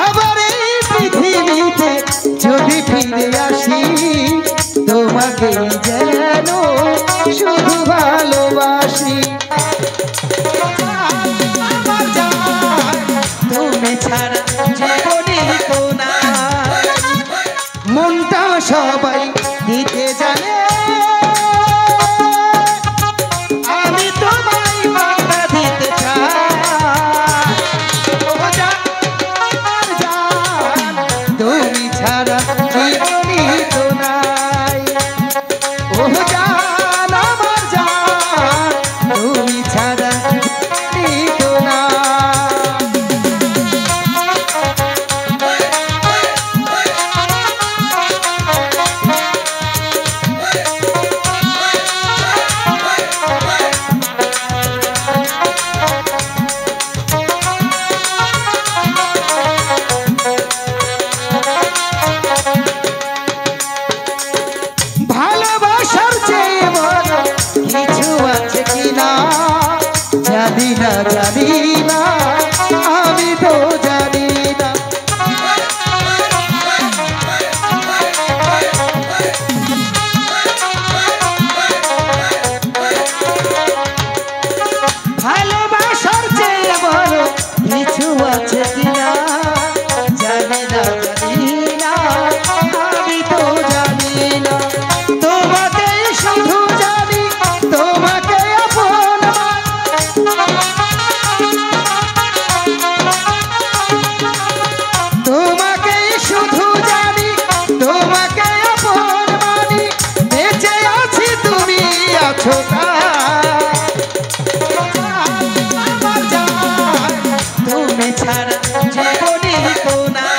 আবার এই পৃথিবীতে যদি ফিরে আসি তোমাকে যেন শুধু ভালোবাসি। তুমি ছাড়া জীবনে তো না, মনটা সবাই দিতে জানে, আমি তোমায় বাধা দিতে চাই। তুমি ছাড়া জীবনে তো নাই, ও জান আমার জান, তুমি ছাড়া জীবনে তো নাই। ভালোবাসার চেয়ে বড় কিছু আছে কিনা জানি না, জানি না, আমি তো জানি না। ভালোবাসার চেয়ে বড় কিছু আছে কিনা জানি না, জানি না, আমি তো জানি না। তোমাকে শুধু জানি, তোমাকে আপন তোমাকে শুধু জানি, তোমাকে আপন মানি, বেঁচে আছি তুমি আছো আমার জান, তুমি ছাড়া জীবনে তো না,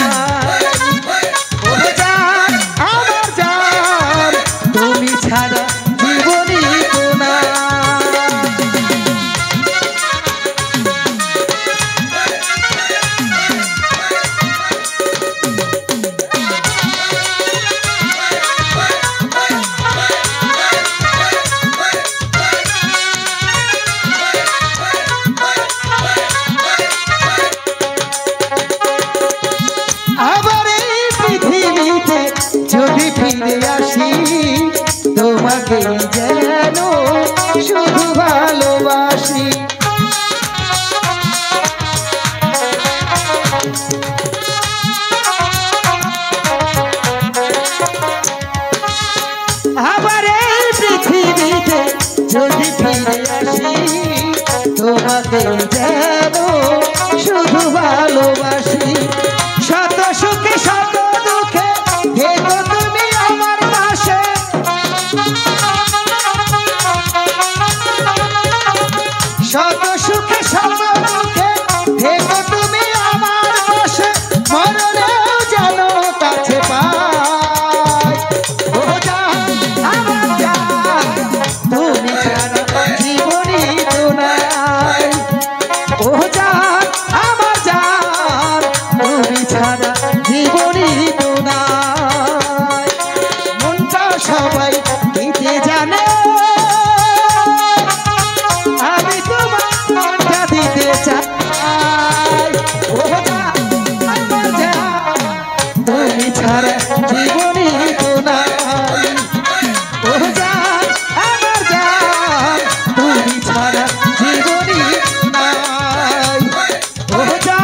ও জান আমার জান, তুমি ছাড়া জীবনে তো না। আবার এই পৃথিবীতে যদি ফিরে আসি তোমাকে যেন শুধু ভালোবাসি। আবার এই পৃথিবীতে যদি ফিরে আসি তোমাকে যেন শুধু ভালোবাসি। শত সুখে শত দুঃখে থেকো তুমি আমার পাশে, শত সুখে শত দুঃখে থেকো তুমি আমার পাশে, মরণেও যেন কাছে পাই। ও জান আমার জান, তুমি ছাড়া জীবনে তো নাই, ও জান আমার জান, তুমি ছাড়া জীবনে তো নাই। মনটা সবাই দিতে জানে, আমি তোমার মনটা দিতে চাই। ও জান আমার জান, তুমি ছাড়া জীবনে তো নাই, ও জান আমার জান, তুমি ছাড়া জীবনে নাই, ও জান।